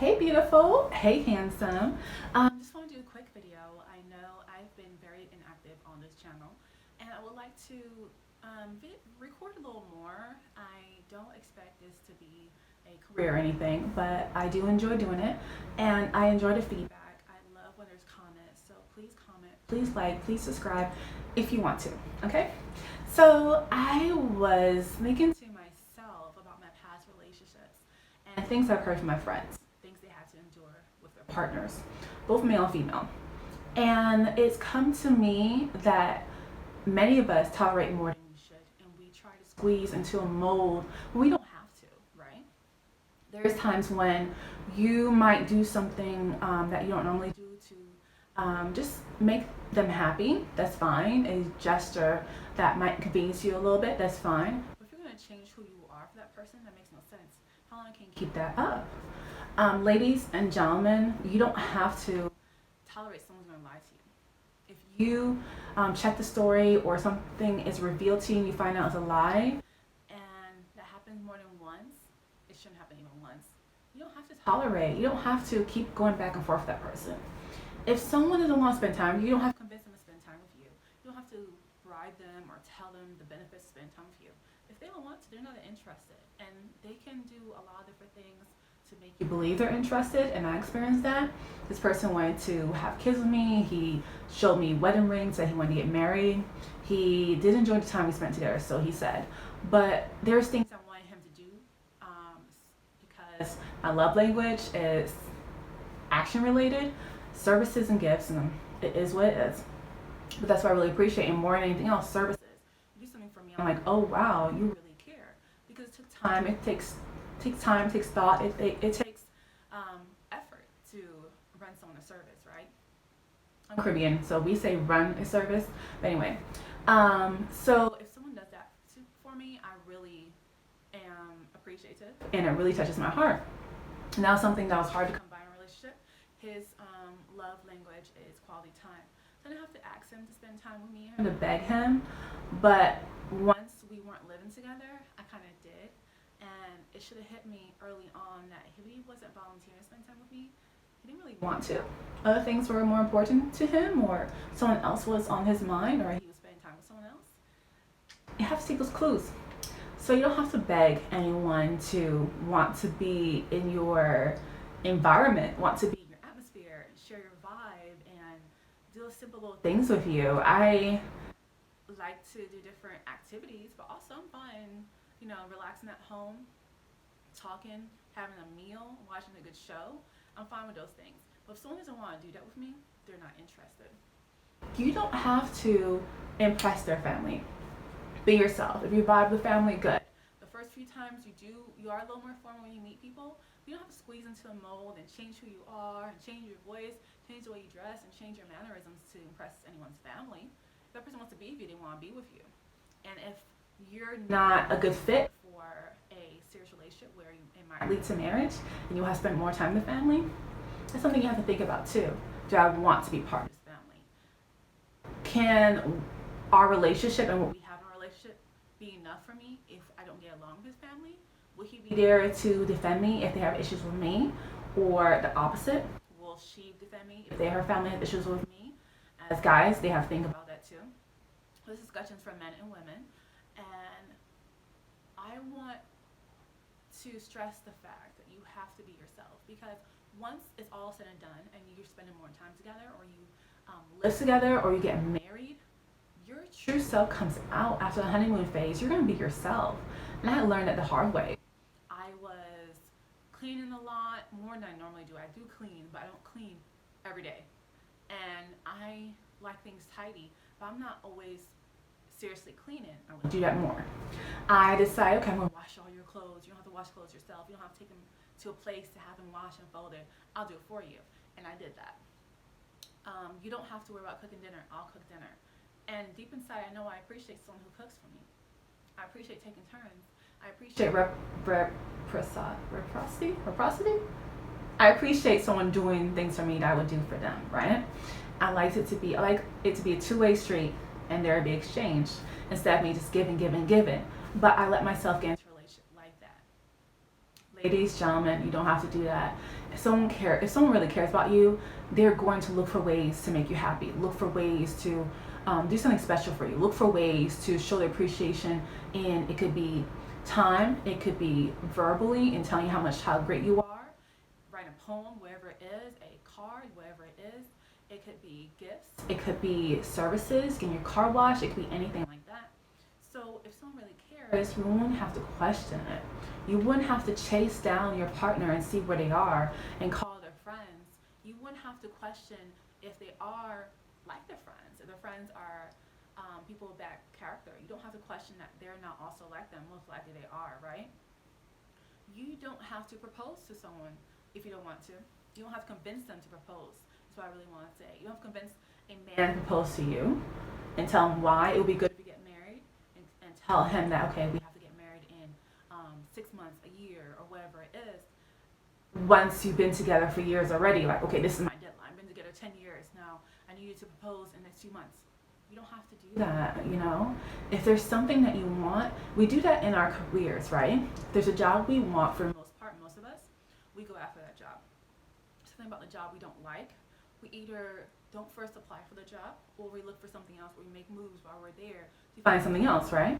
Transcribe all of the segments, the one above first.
Hey beautiful, hey handsome. Just want to do a quick video. I know I've been very inactive on this channel and I would like to record a little more. I don't expect this to be a career or anything, but I do enjoy doing it and I enjoy the feedback. I love when there's comments, so please comment, please like, please subscribe if you want to, okay? So I was thinking to myself about my past relationships and things I've heard from my friends, things they had to endure with their partners, both male and female. And it's come to me that many of us tolerate more than we should, and we try to squeeze into a mold when we don't have to, right? There's times when you might do something that you don't normally do to just make them happy. That's fine. A gesture that might inconvenience you a little bit, that's fine. But if you're going to change who you are for that person, that makes no sense. How long can you keep that up? Ladies and gentlemen, you don't have to tolerate someone's going to lie to you. If you check the story or something is revealed to you and you find out it's a lie, and that happens more than once, it shouldn't happen even once. You don't have to tolerate. You don't have to keep going back and forth with that person. If someone doesn't want to spend time with you, you don't have to convince them to spend time with you. You don't have to bribe them or tell them the benefits of spending time with you. If they don't want to, they're not interested. And they can do a lot of different things to make you believe they're interested, and I experienced that. This person wanted to have kids with me. He showed me wedding rings, said he wanted to get married. He did enjoy the time we spent together, so he said. But there's things I wanted him to do because my love language is action related, services and gifts, and it is what it is. But that's what I really appreciate, and more than anything else, services. You do something for me, I'm like, oh wow, you really care, because it took time. It takes time, takes thought, it takes effort to run someone a service, right? I'm Caribbean, so we say run a service. But anyway, so if someone does that for me, I really am appreciative, and it really touches my heart. Now, something that was hard to come by in a relationship, his love language is quality time. So I didn't have to ask him to spend time with me, I had to beg him, but once we weren't living together, I kind of did. And it should have hit me early on that if he wasn't volunteering to spend time with me, he didn't really want to. Other things were more important to him, or someone else was on his mind, or he was spending time with someone else. You have to take those clues. So you don't have to beg anyone to want to be in your environment, want to be in your atmosphere, share your vibe, and do simple little things with you. I like to do different activities, but also I'm fine, relaxing at home, talking, having a meal, watching a good show. I'm fine with those things. But if someone doesn't want to do that with me, they're not interested. You don't have to impress their family. Be yourself. If you vibe with family, good. The first few times you are a little more formal when you meet people. You don't have to squeeze into a mold and change who you are, and change your voice, change the way you dress, and change your mannerisms to impress anyone's family. If that person wants to be with you, they want to be with you. And if you're not a good fit for a serious relationship where it might lead to marriage and you'll have to spend more time with family, that's something you have to think about too. Do I want to be part of this family? Can our relationship and what we have in our relationship be enough for me if I don't get along with his family? Will he be there to defend me if they have issues with me? Or the opposite? Will she defend me if her family has issues with me? As guys, they have to think about that too. This discussion is for men and women. And I want to stress the fact that you have to be yourself, because once it's all said and done and you're spending more time together, or you live together, or you get married, your true self comes out after the honeymoon phase. You're going to be yourself. And I learned that the hard way. I was cleaning a lot, more than I normally do. I do clean, but I don't clean every day. And I like things tidy, but I'm not always seriously cleaning. I would do that more. I decided, okay, I'm gonna wash all your clothes. You don't have to wash clothes yourself. You don't have to take them to a place to have them washed and folded. I'll do it for you. And I did that. You don't have to worry about cooking dinner. I'll cook dinner. And deep inside, I know I appreciate someone who cooks for me. I appreciate taking turns. I appreciate reciprocity. I appreciate someone doing things for me that I would do for them, right? I like it to be a two-way street, and there be exchange instead of me just giving. But I let myself get into a relationship like that. Ladies, gentlemen, you don't have to do that. If someone really cares about you, they're going to look for ways to make you happy. Look for ways to do something special for you. Look for ways to show their appreciation, and it could be time, it could be verbally and telling you how great you are. Write a poem, wherever it is, a card, wherever it is. It could be gifts. It could be services, getting your car washed. It could be anything like that. So if someone really cares, you wouldn't have to question it. You wouldn't have to chase down your partner and see where they are and call their friends. You wouldn't have to question if they are like their friends, if their friends are people with bad character. You don't have to question that they're not also like them. Most likely they are, right? You don't have to propose to someone if you don't want to. You don't have to convince them to propose. That's what I really want to say. You don't have to convince a man to propose to you and tell him why it would be good if you get married, and tell him that, okay, we have to get married in 6 months, a year, or whatever it is. Once you've been together for years already, like, okay, this is my deadline. I've been together 10 years now. I need you to propose in the next 2 months. You don't have to do that. If there's something that you want, we do that in our careers, right? If there's a job we want, for the most part, most of us, we go after that job. Something about the job we don't like, we either don't first apply for the job, or we look for something else, or we make moves while we're there to find something else, right?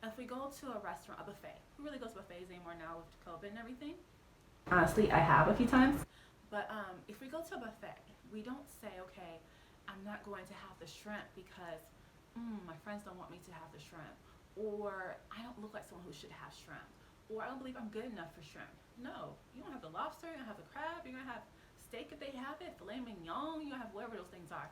And if we go to a restaurant, a buffet, who really goes to buffets anymore now with COVID and everything? Honestly, I have a few times. But if we go to a buffet, we don't say, okay, I'm not going to have the shrimp because my friends don't want me to have the shrimp. Or I don't look like someone who should have shrimp. Or I don't believe I'm good enough for shrimp. No, you don't have the lobster, you don't have the crab, you're going to have steak if they have it, filet mignon, you have whatever those things are.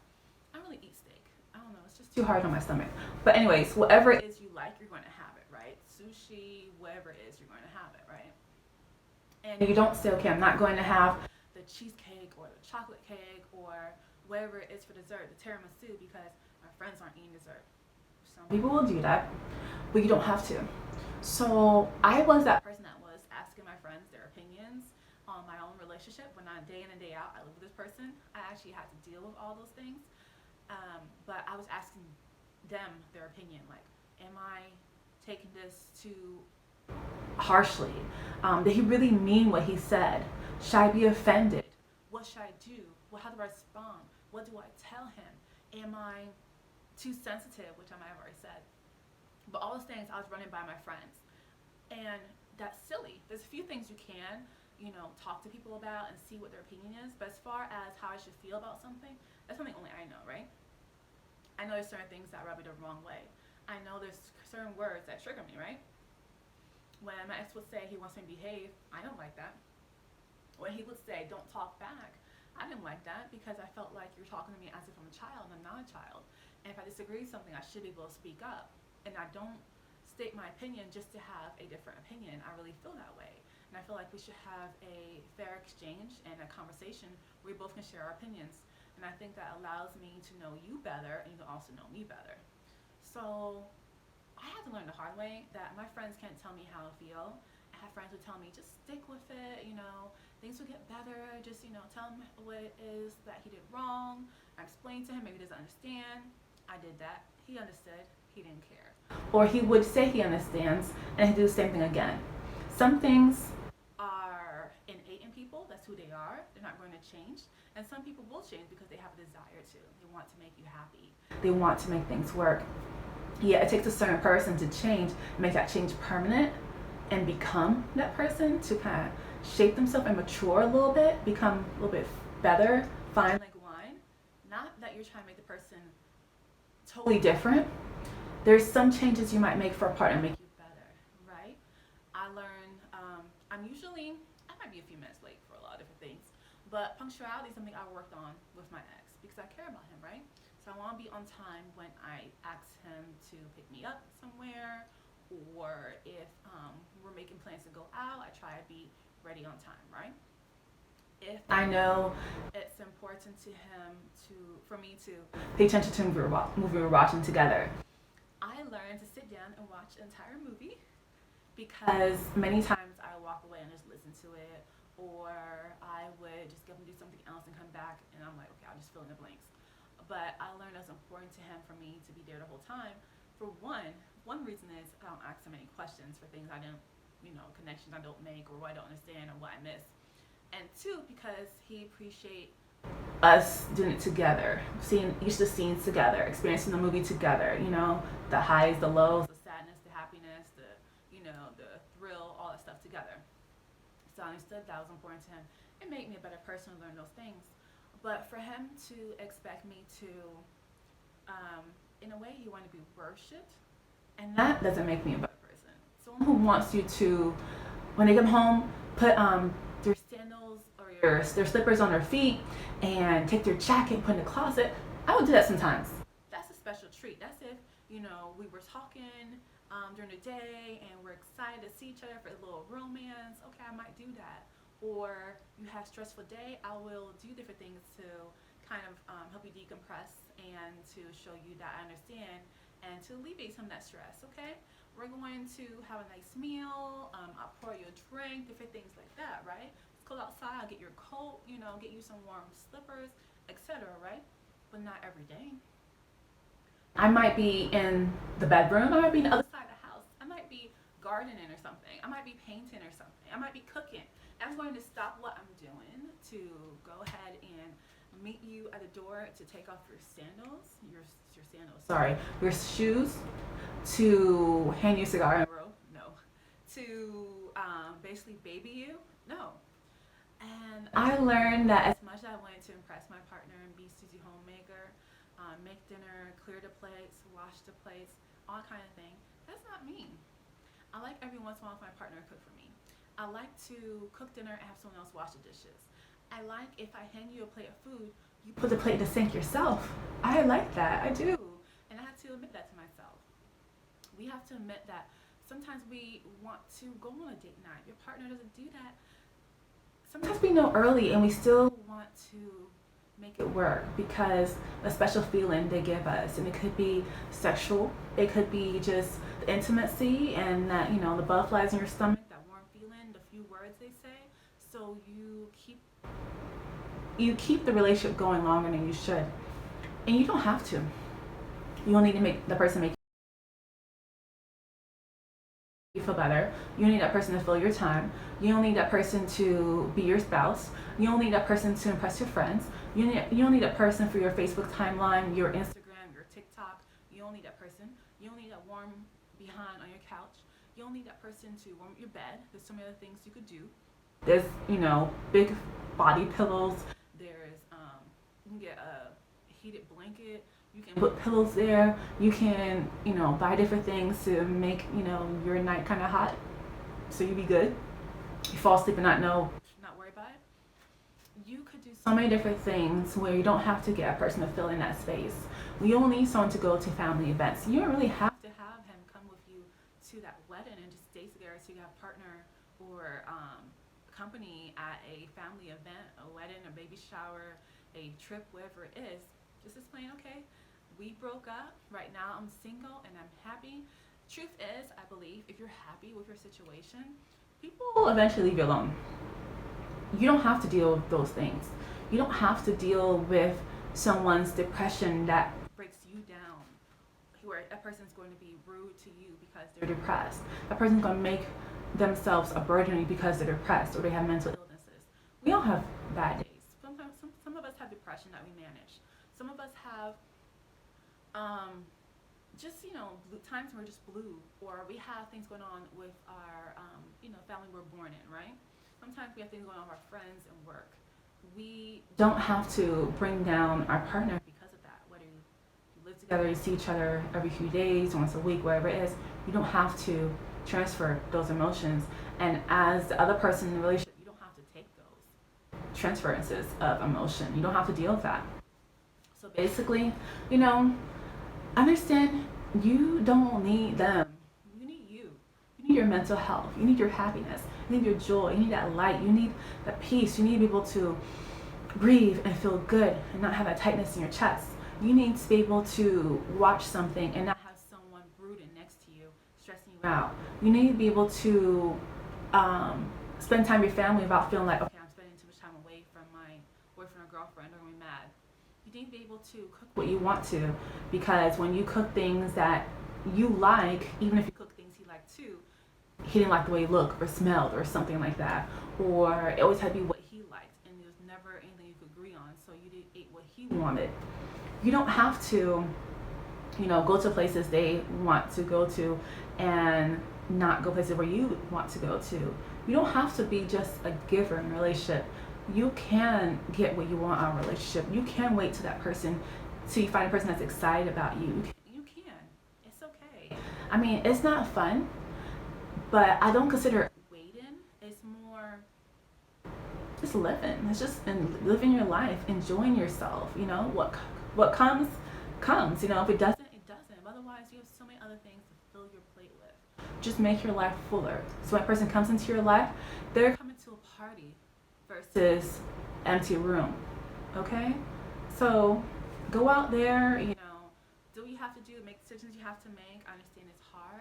I don't really eat steak. I don't know, it's just too hard on my stomach. But anyways, whatever it is you like, you're going to have it, right? Sushi, whatever it is, you're going to have it, right? And you don't say, okay, I'm not going to have the cheesecake or the chocolate cake or whatever it is for dessert, the tiramisu, because my friends aren't eating dessert. Some people will do that, but you don't have to. So I was that person that was asking my friends their opinions on my own relationship. When I day in and day out, I live with this person. I actually had to deal with all those things. But I was asking them their opinion. Like, am I taking this too harshly? Did he really mean what he said? Should I be offended? What should I do? How do I respond? What do I tell him? Am I too sensitive, which I might have already said? But all those things I was running by my friends. And that's silly. There's a few things you can, talk to people about and see what their opinion is. But as far as how I should feel about something, that's something only I know, right? I know there's certain things that rub me the wrong way. I know there's certain words that trigger me, right? When my ex would say he wants me to behave, I don't like that. When he would say don't talk back, I didn't like that because I felt like you're talking to me as if I'm a child and I'm not a child. And if I disagree with something, I should be able to speak up. And I don't state my opinion just to have a different opinion. I really feel that way. And I feel like we should have a fair exchange and a conversation where we both can share our opinions. And I think that allows me to know you better, and you can also know me better. So I had to learn the hard way that my friends can't tell me how to feel. I have friends who tell me, just stick with it, things will get better. Just, tell him what it is that he did wrong. I explained to him, maybe he doesn't understand. I did that. He understood. He didn't care. Or he would say he understands, and he'd do the same thing again. Some things are innate in people. That's who they are. They're not going to change. And some people will change because they have a desire to. They want to make you happy. They want to make things work. Yeah, it takes a certain person to change, make that change permanent, and become that person, to kind of shape themselves and mature a little bit, become a little bit better, fine like wine. Not that you're trying to make the person totally different. There's some changes you might make for a partner make you better, right? I learned, I might be a few minutes late for a lot of different things, but punctuality is something I worked on with my ex because I care about him, right? So I want to be on time when I ask him to pick me up somewhere, or if we're making plans to go out, I try to be ready on time, right? If I know it's important to him for me to pay attention to the movie we're watching together, I learned to sit down and watch an entire movie because many times I would walk away and just listen to it, or I would just go and do something else and come back and I'm like, okay, I'll just fill in the blanks. But I learned it was important to him for me to be there the whole time. For one reason is I don't ask him any questions for things I don't connections I don't make or what I don't understand or what I miss. And two, because he appreciates us doing it together, seeing each of the scenes together, experiencing the movie together. The highs, the lows, the sadness, the happiness, the thrill, all that stuff together. So I understood that was important to him. It made me a better person to learn those things. But for him to expect me to, in a way, he wanted to be worshipped, and that doesn't make me a better person. Someone who wants you to, when they come home, put their sandals or their slippers on their feet and take their jacket and put in the closet. I would do that sometimes. That's a special treat. That's if we were talking during the day and we're excited to see each other for a little romance. Okay, I might do that. Or you have a stressful day, I will do different things to kind of help you decompress and to show you that I understand and to alleviate some of that stress. Okay, we're going to have a nice meal. I'll pour you a drink, different things like that, right? Let's go outside. I'll get your coat. Get you some warm slippers, etc. Right? But not every day. I might be in the bedroom. I might be on the other side of the house. I might be gardening or something. I might be painting or something. I might be cooking. I'm going to stop what I'm doing to go ahead and meet you at the door to take off your sandals, your sandals, sorry, your shoes, to hand you a cigar in a row, no, to basically baby you, no. And I learned that as much as I wanted to impress my partner and be Susie Homemaker, make dinner, clear the plates, wash the plates, all kind of thing, that's not me. I like every once in a while if my partner cook for me. I like to cook dinner and have someone else wash the dishes. I like if I hand you a plate of food, you put the plate in the sink yourself. I like that. I do. And I have to admit that to myself. We have to admit that sometimes we want to go on a date night. Your partner doesn't do that. Sometimes we know early and we still want to make it work because the special feeling they give us, and it could be sexual, it could be just the intimacy and that the butterflies in your stomach, that warm feeling, the few words they say. So you keep the relationship going longer than you should, and you don't have to. You don't need to make the person make you feel better. You don't need that person to fill your time. You don't need that person to be your spouse. You don't need that person to impress your friends. You don't need that person for your Facebook timeline, your Instagram, your TikTok. You don't need that person. You don't need that warm behind on your couch. You don't need that person to warm your bed. There's so many other things you could do. There's big body pillows. There's you can get a heated blanket. You can put pillows there. You can, buy different things to make, your night kind of hot, so you be good. You fall asleep and not worry about it. You could do so many different things where you don't have to get a person to fill in that space. You don't need someone to go to family events. You don't really have to have him come with you to that wedding and just stay together so you have a partner or company at a family event, a wedding, a baby shower, a trip, whatever it is. Just explain, okay, we broke up. Right now I'm single and I'm happy. Truth is, I believe if you're happy with your situation, people will eventually leave you alone. You don't have to deal with those things. You don't have to deal with someone's depression that breaks you down, where a person's going to be rude to you because they're depressed. A person's going to make themselves a burden on you because they're depressed or they have mental illnesses. We all have bad days. Sometimes some of us have depression that we manage. Some of us have just times we're just blue, or we have things going on with our family we're born in, right? Sometimes we have things going on with our friends and work. We don't have to bring down our partner because of that. Whether you live together, you see each other every few days, once a week, whatever it is, you don't have to transfer those emotions. And as the other person in the relationship, you don't have to take those transferences of emotion. You don't have to deal with that. So basically, understand you don't need them. You need you. You need your mental health. You need your happiness. You need your joy. You need that light. You need that peace. You need to be able to breathe and feel good and not have that tightness in your chest. You need to be able to watch something and not have someone brooding next to you, stressing you out. You need to be able to spend time with your family without feeling like, okay, I'm spending too much time away from my boyfriend or girlfriend, or I'm mad. You need to be able to cook what you want to, because when you cook things that you like, even if you cook things he likes too, he didn't like the way he looked or smelled or something like that, or it always had to be what he liked, and there's never anything you could agree on. So you did ate what he wanted. You don't have to, go to places they want to go to, and not go places where you want to go to. You don't have to be just a giver in a relationship. You can get what you want out of a relationship. You can wait to that person till you find a person that's excited about you. You can. It's okay. I mean, it's not fun, but I don't consider it waiting. It's more just living. It's just living your life, enjoying yourself. What comes, comes. If it doesn't, it doesn't. Otherwise, you have so many other things to fill your plate with. Just make your life fuller. So when a person comes into your life, they're coming to a party versus empty room. Okay, so go out there. Do what you have to do. Make decisions you have to make. I understand it's hard.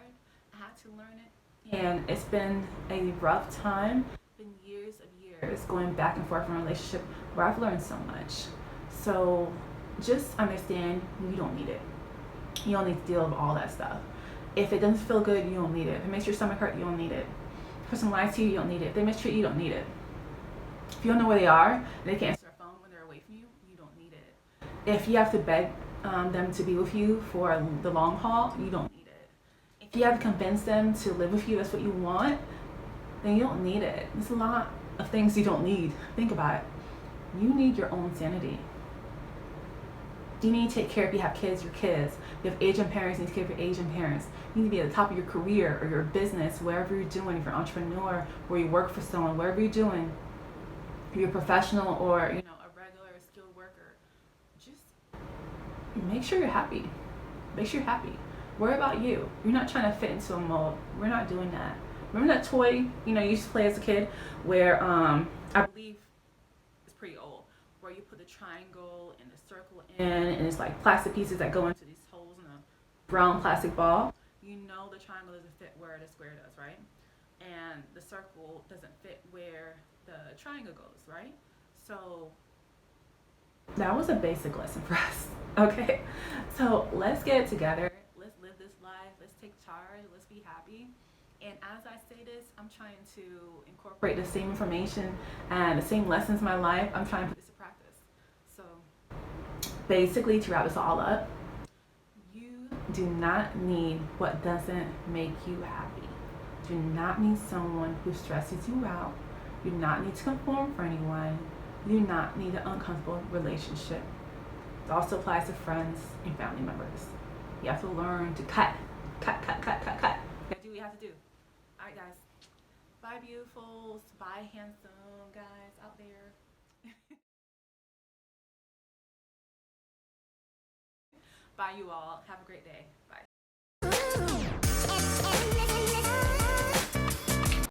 I had to learn it, and it's been a rough time. It's been years of years going back and forth in a relationship where I've learned so much. So just understand you don't need it. You don't need to deal with all that stuff. If it doesn't feel good, you don't need it. If it makes your stomach hurt, you don't need it. If a person lies to you, you don't need it. If they mistreat you, you don't need it. If you don't know where they are and they can't answer their phone when they're away from you, you don't need it. If you have to beg them to be with you for the long haul, you don't need it. If you have to convince them to live with you, that's what you want, then you don't need it. There's a lot of things you don't need. Think about it. You need your own sanity. You need to take care, if you have kids, your kids. If you have Asian parents, you need to take care of your Asian parents. You need to be at the top of your career or your business, wherever you're doing. If you're an entrepreneur or you work for someone, wherever you're doing, if you're a professional or a regular skilled worker, just make sure you're happy. Make sure you're happy. Worry about you. You're not trying to fit into a mold. We're not doing that. Remember that toy you used to play as a kid, where I believe it's pretty old, where you put the triangle and the circle in, and it's like plastic pieces that go into these holes in a brown plastic ball. The triangle doesn't fit where the square does, right? And the circle doesn't fit where the triangle goes, right? So that was a basic lesson for us. Okay, so let's get it together. Let's live this life. Let's take charge. Let's be happy. And as I say this, I'm trying to incorporate the same information and the same lessons in my life. I'm trying to put this to practice. So basically, to wrap this all up, you do not need what doesn't make you happy. Do not need someone who stresses you out. You do not need to conform for anyone. You do not need an uncomfortable relationship. It also applies to friends and family members. You have to learn to cut. Cut, cut, cut, cut, cut. You gotta do what you have to do. Alright, guys. Bye, beautifuls. Bye, handsome guys out there. Bye, you all. Have a great day. Bye.